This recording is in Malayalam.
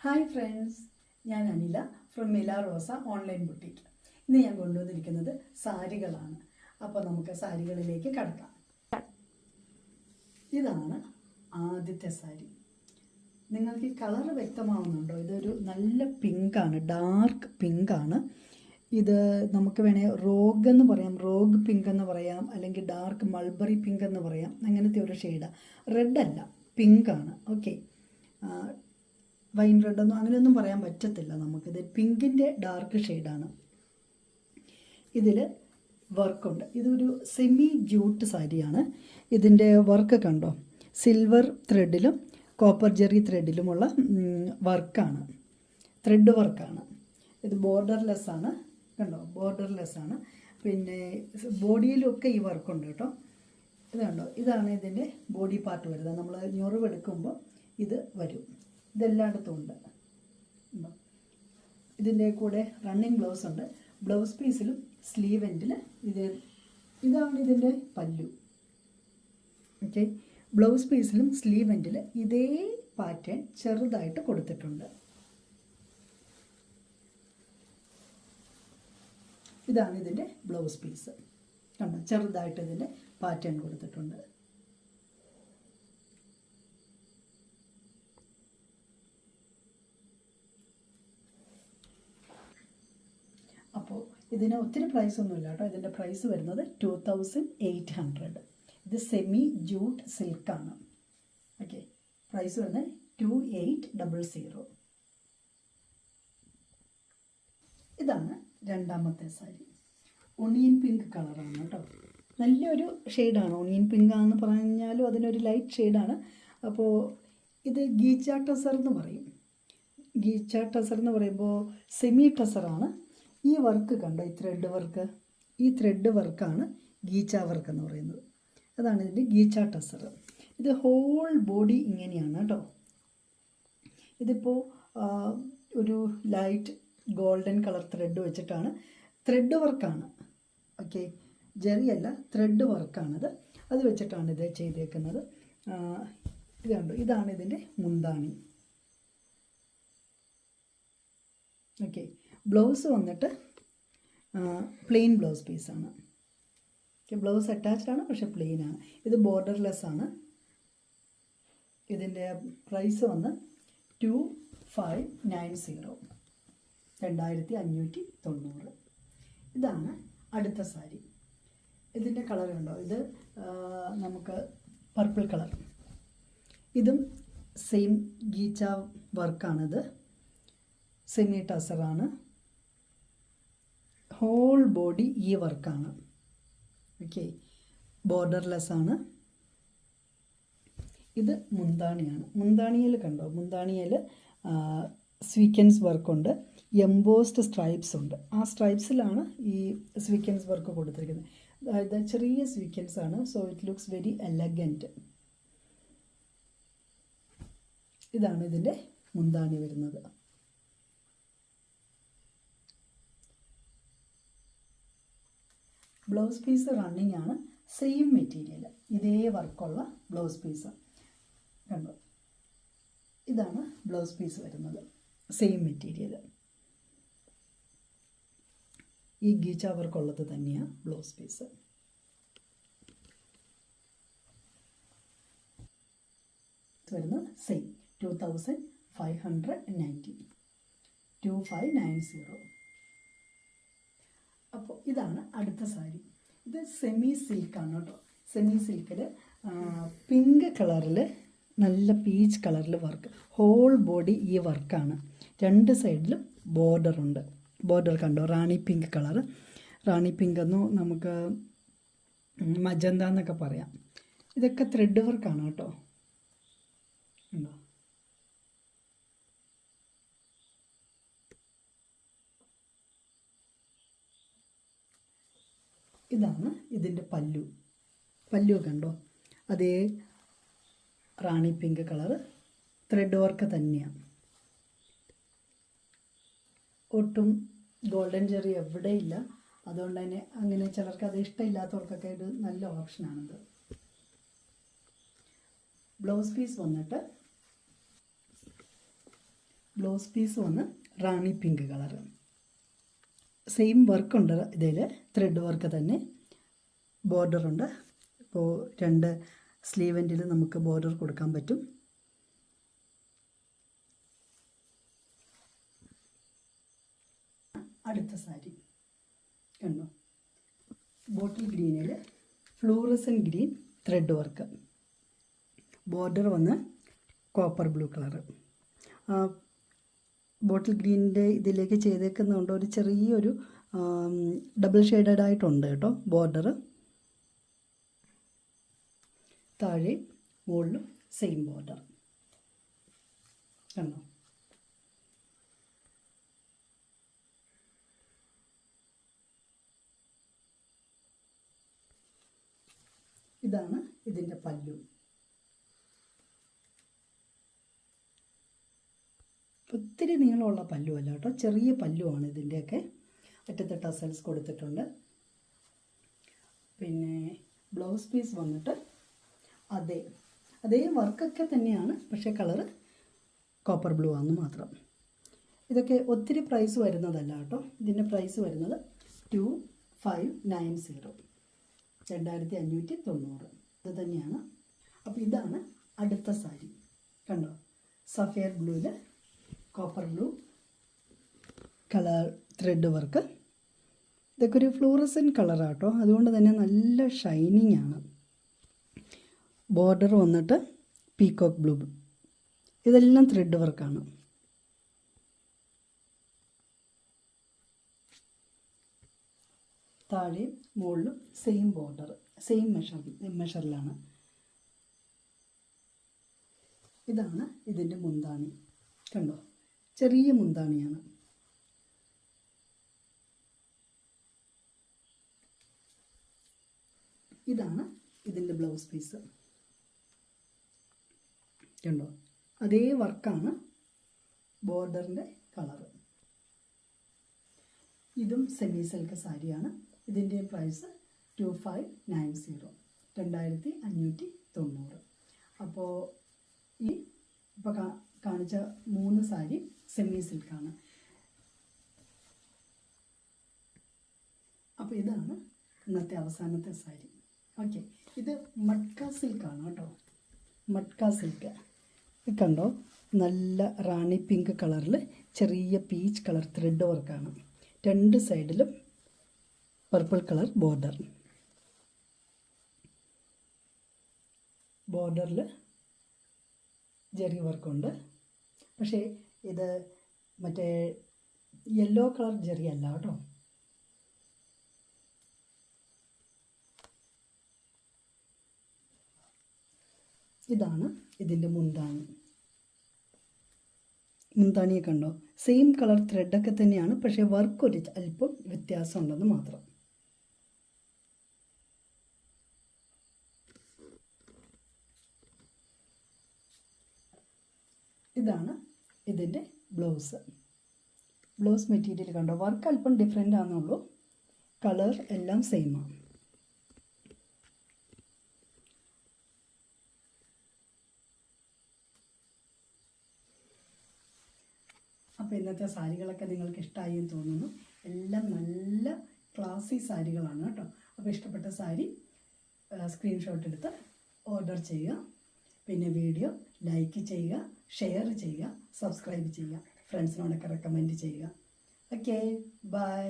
ഹായ് ഫ്രണ്ട്സ്, ഞാൻ Anila from Mila Rosa online boutique. ഇന്ന് ഞാൻ കൊണ്ടുവന്നിരിക്കുന്നത് സാരികളാണ്. അപ്പോൾ നമുക്ക് സാരികളിലേക്ക് കടക്കാം. ഇതാണ് ആദ്യത്തെ സാരി. നിങ്ങൾക്ക് ഈ കളർ വ്യക്തമാവുന്നുണ്ടോ? ഇതൊരു നല്ല പിങ്കാണ്, ഡാർക്ക് പിങ്കാണ്. ഇത് നമുക്ക് വേണേൽ റോഗ് എന്ന് പറയാം, റോഗ് പിങ്ക് എന്ന് പറയാം, അല്ലെങ്കിൽ ഡാർക്ക് മൾബറി പിങ്ക് എന്ന് പറയാം. അങ്ങനത്തെ ഒരു ഷെയ്ഡാണ്. റെഡ് അല്ല, പിങ്കാണ്. ഓക്കെ, വൈൻ റെഡൊന്നും അങ്ങനെയൊന്നും പറയാൻ പറ്റത്തില്ല നമുക്കിത്. പിങ്കിൻ്റെ ഡാർക്ക് ഷെയ്ഡാണ്. ഇതിൽ വർക്കുണ്ട്. ഇതൊരു സെമി ജൂട്ട് സാരിയാണ്. ഇതിൻ്റെ വർക്ക് കണ്ടോ? സിൽവർ ത്രെഡിലും കോപ്പർ ജെറി ത്രെഡിലുമുള്ള വർക്കാണ്, ത്രെഡ് വർക്കാണ്. ഇത് ബോർഡർലെസ് ആണ്, കണ്ടോ? ബോർഡർലെസ് ആണ്. പിന്നെ ബോഡിയിലൊക്കെ ഈ വർക്കുണ്ട് കേട്ടോ. ഇത് കണ്ടോ? ഇതാണ് ഇതിൻ്റെ ബോഡി പാർട്ട് വരുന്നത്. നമ്മൾ ഞൊറിവെടുക്കുമ്പോൾ ഇത് വരും. ഇതെല്ലായിടത്തും ഉണ്ട്. ഇതിൻ്റെ കൂടെ റണ്ണിങ് ബ്ലൗസ് ഉണ്ട്. ബ്ലൗസ് പീസിലും സ്ലീവ് എൻഡിൽ ഇതാണ് ഇതിൻ്റെ പല്ലു. ഓക്കെ, ബ്ലൗസ് പീസിലും സ്ലീവ് എൻഡിൽ ഇതേ പാറ്റേൺ ചെറുതായിട്ട് കൊടുത്തിട്ടുണ്ട്. ഇതാണ് ഇതിൻ്റെ ബ്ലൗസ് പീസ്. കണ്ടോ? ചെറുതായിട്ട് ഇതിൻ്റെ പാറ്റേൺ കൊടുത്തിട്ടുണ്ട്. അപ്പോൾ ഇതിന് ഒത്തിരി പ്രൈസൊന്നുമില്ല കേട്ടോ. ഇതിൻ്റെ പ്രൈസ് വരുന്നത് 2800. ഇത് സെമി ജൂട്ട് സിൽക്കാണ്. ഓക്കെ, പ്രൈസ് വരുന്നത് 2800. ഇതാണ് രണ്ടാമത്തെ സാരി. ഒണിയൻ പിങ്ക് കളറാണ് കേട്ടോ. നല്ലൊരു ഷെയ്ഡാണ്. ഒണിയൻ പിങ്കാന്ന് പറഞ്ഞാലും അതിനൊരു ലൈറ്റ് ഷെയ്ഡാണ്. അപ്പോൾ ഇത് ഗീച്ച ടസർ എന്ന് പറയും. ഗീച്ച ടസർ എന്ന് പറയുമ്പോൾ സെമി ടസറാണ്. ഈ വർക്ക് കണ്ടോ? ഈ ത്രെഡ് വർക്ക്, ഈ ത്രെഡ് വർക്കാണ് ഗീച്ച വർക്ക് എന്ന് പറയുന്നത്. അതാണ് ഇതിൻ്റെ ഗീച്ച ടസർ. ഇത് ഹോൾ ബോഡി ഇങ്ങനെയാണ് കേട്ടോ. ഇതിപ്പോൾ ഒരു ലൈറ്റ് ഗോൾഡൻ കളർ ത്രെഡ് വെച്ചിട്ടാണ്, ത്രെഡ് വർക്കാണ്. ഓക്കെ, ജെറിയല്ല, ത്രെഡ് വർക്കാണത്. അത് വെച്ചിട്ടാണ് ഇത് ചെയ്തേക്കുന്നത്. ഇത് കണ്ടോ? ഇതാണ് ഇതിൻ്റെ മുന്താണി. ഓക്കെ, ബ്ലൗസ് വന്നിട്ട് പ്ലെയിൻ ബ്ലൗസ് പീസാണ്. ഓക്കെ, ബ്ലൗസ് അറ്റാച്ച്ഡ് ആണ്, പക്ഷേ പ്ലെയിൻ ആണ്. ഇത് ബോർഡർലെസ് ആണ്. ഇതിൻ്റെ പ്രൈസ് വന്ന് 2590, 2590. ഇതാണ് അടുത്ത സാരി. ഇതിൻ്റെ കളർ ഉണ്ടോ? ഇത് നമുക്ക് പർപ്പിൾ കളർ. ഇതും സെയിം ഗീച്ച വർക്കാണിത്. സെമി ടസറാണ്. ഹോൾ ബോഡി ഈ വർക്കാണ്. ഓക്കെ, ബോർഡർലെസ് ആണ്. ഇത് മുന്താണിയാണ്. മുന്താണിയിൽ കണ്ടോ? മുന്താണിയിൽ സ്വീക്വൻസ് വർക്കുണ്ട്, എംബോസ്ഡ് സ്ട്രൈപ്സ് ഉണ്ട്. ആ സ്ട്രൈപ്സിലാണ് ഈ സ്വീക്വൻസ് വർക്ക് കൊടുത്തിരിക്കുന്നത്. അതായത് ചെറിയ സ്വീക്വൻസ് ആണ്. So it looks very elegant. ഇതാണ് ഇതിൻ്റെ മുന്താണി വരുന്നത്. ബ്ലൗസ് പീസ് റണ്ണിങ് ആണ്. സെയിം മെറ്റീരിയൽ, ഇതേ വർക്കുള്ള ബ്ലൗസ് പീസ് കണ്ടോ? ഇതാണ് ബ്ലൗസ് പീസ് വരുന്നത്, സെയിം മെറ്റീരിയൽ. ഈ ഗീച്ച വർക്കുള്ളത് തന്നെയാണ് ബ്ലൗസ് പീസ്. വരുന്നത് സെയിം 2590, 2590. അപ്പോൾ ഇതാണ് അടുത്ത സാരി. ഇത് സെമി സിൽക്കാണ് കേട്ടോ. സെമി സിൽക്കിൽ പിങ്ക് കളറിൽ നല്ല പീച്ച് കളറിൽ വർക്ക്. ഹോൾ ബോഡി ഈ വർക്കാണ്. രണ്ട് സൈഡിലും ബോർഡറുണ്ട്. ബോർഡർ കണ്ടോ? റാണി പിങ്ക് കളർ. റാണി പിങ്ക് എന്നും നമുക്ക് മജന്ത എന്നൊക്കെ പറയാം. ഇതൊക്കെ ത്രെഡ് വർക്കാണ് കേട്ടോ. ഉണ്ടോ? ഇതാണ് ഇതിൻ്റെ പല്ലു. പല്ലു കണ്ടോ? അതേ റാണി പിങ്ക് കളർ ത്രെഡ് വർക്ക് തന്നെയാണ്. ഒട്ടും ഗോൾഡൻ ജെറി എവിടെയില്ല. അതുകൊണ്ട് തന്നെ അങ്ങനെ ചിലർക്ക് അത് ഇഷ്ടമില്ലാത്തവർക്കൊക്കെ ഇത് നല്ല ഓപ്ഷനാണിത്. ബ്ലൗസ് പീസ് വന്നിട്ട് ബ്ലൗസ് പീസ് വന്ന് റാണി പിങ്ക് കളറ്. സെയിം വർക്കുണ്ട് ഇതിൽ, ത്രെഡ് വർക്ക് തന്നെ. ബോർഡറുണ്ട്. ഇപ്പോൾ 2 സ്ലീവ് എൻഡിൽ നമുക്ക് ബോർഡർ കൊടുക്കാൻ പറ്റും. അടുത്ത സാരി കണ്ടോ, ബോട്ടിൽ ഗ്രീനിൽ fluorescent green thread work. Border വന്ന് കോപ്പർ ബ്ലൂ കളറ്. ബോട്ടിൽ ഗ്രീനിൻ്റെ ഇതിലേക്ക് ചെയ്തേക്കുന്നതുകൊണ്ട് ഒരു ചെറിയൊരു ഡബിൾ ഷെയ്ഡഡ് ആയിട്ടുണ്ട് കേട്ടോ ബോർഡർ. താഴെ മുകളിലും സെയിം ബോർഡർ കണ്ടോ. ഇതാണ് ഇതിൻ്റെ പല്ലു. ഒത്തിരി നീളമുള്ള പല്ലുവല്ല കേട്ടോ, ചെറിയ പല്ലുവാണ് ഇതിൻ്റെയൊക്കെ. അറ്റത്ത് ടസൽസ് കൊടുത്തിട്ടുണ്ട്. പിന്നെ ബ്ലൗസ് പീസ് വന്നിട്ട് അതേ വർക്കൊക്കെ തന്നെയാണ്, പക്ഷേ കളറ് കോപ്പർ ബ്ലൂ ആണെന്ന് മാത്രം. ഇതൊക്കെ ഒത്തിരി പ്രൈസ് വരുന്നതല്ല കേട്ടോ. ഇതിൻ്റെ പ്രൈസ് വരുന്നത് 2590, 2590 ഇത് തന്നെയാണ്. അപ്പോൾ ഇതാണ് അടുത്ത സാരി കണ്ടോ, സഫയർ ബ്ലൂവിൽ copper blue colour thread work. ഇതൊക്കെ ഒരു ഫ്ലൂറസൻ കളറാട്ടോ, അതുകൊണ്ട് തന്നെ നല്ല ഷൈനിങ് ആണ്. ബോർഡർ വന്നിട്ട് പീകോക്ക് ബ്ലൂ. ഇതെല്ലാം ത്രെഡ് വർക്കാണ്. താഴെ മുകളിലും സെയിം ബോർഡർ, സെയിം മെഷറിലാണ്. ഇതാണ് ഇതിൻ്റെ മുന്താണി കണ്ടോ, ചെറിയ മുന്താണിയാണ്. ഇതാണ് ഇതിൻ്റെ ബ്ലൗസ് പീസ് കണ്ടോ, അതേ വർക്കാണ്, ബോർഡറിൻ്റെ കളറ്. ഇതും സെമി സിൽക്ക് സാരിയാണ്. ഇതിൻ്റെ പ്രൈസ് 2590, 2590. അപ്പോൾ ഇപ്പോൾ കാണിച്ച 3 സാരി സെമി സിൽക്കാണ്. അപ്പോൾ ഇതാണ് ഇന്നത്തെ അവസാനത്തെ സാരി. ഓക്കെ, ഇത് മട്ക സിൽക്കാണ് കേട്ടോ, മട്ക സിൽക്ക്. കണ്ടോ, നല്ല റാണി പിങ്ക് കളറിൽ ചെറിയ പീച്ച് കളർ ത്രെഡ് വർക്കാണ്. 2 സൈഡിലും പർപ്പിൾ കളർ ബോർഡർ. ബോർഡറിൽ ജെറി വർക്കുണ്ട്. പക്ഷേ ഇത് മറ്റേ യെല്ലോ കളർ ജെറി അല്ല കേട്ടോ. ഇതാണ് ഇതിൻ്റെ മുന്താണി. മുന്താണിയെ കണ്ടോ, സെയിം കളർ ത്രെഡൊക്കെ തന്നെയാണ്, പക്ഷേ വർക്ക് ഒരു അല്പം വ്യത്യാസമുണ്ടെന്ന് മാത്രം. ഇതാണ് ഇതിൻ്റെ ബ്ലൗസ്. ബ്ലൗസ് മെറ്റീരിയൽ കണ്ടോ, വർക്ക് അല്പം ഡിഫറെൻ്റ് ആണെന്നുള്ളൂ, കളർ എല്ലാം സെയിമാണ്. അപ്പോൾ ഇന്നത്തെ സാരികളൊക്കെ നിങ്ങൾക്ക് ഇഷ്ടമായി എന്ന് തോന്നുന്നു. എല്ലാം നല്ല ക്ലാസി സാരികളാണ് കേട്ടോ. അപ്പോൾ ഇഷ്ടപ്പെട്ട സാരി സ്ക്രീൻഷോട്ട് എടുത്ത് ഓർഡർ ചെയ്യുക. പിന്നെ വീഡിയോ ലൈക്ക് ചെയ്യുക, ഷെയർ ചെയ്യുക, സബ്സ്ക്രൈബ് ചെയ്യുക, ഫ്രണ്ട്സിനോടൊക്കെ റെക്കമെൻഡ് ചെയ്യുക. Okay, by.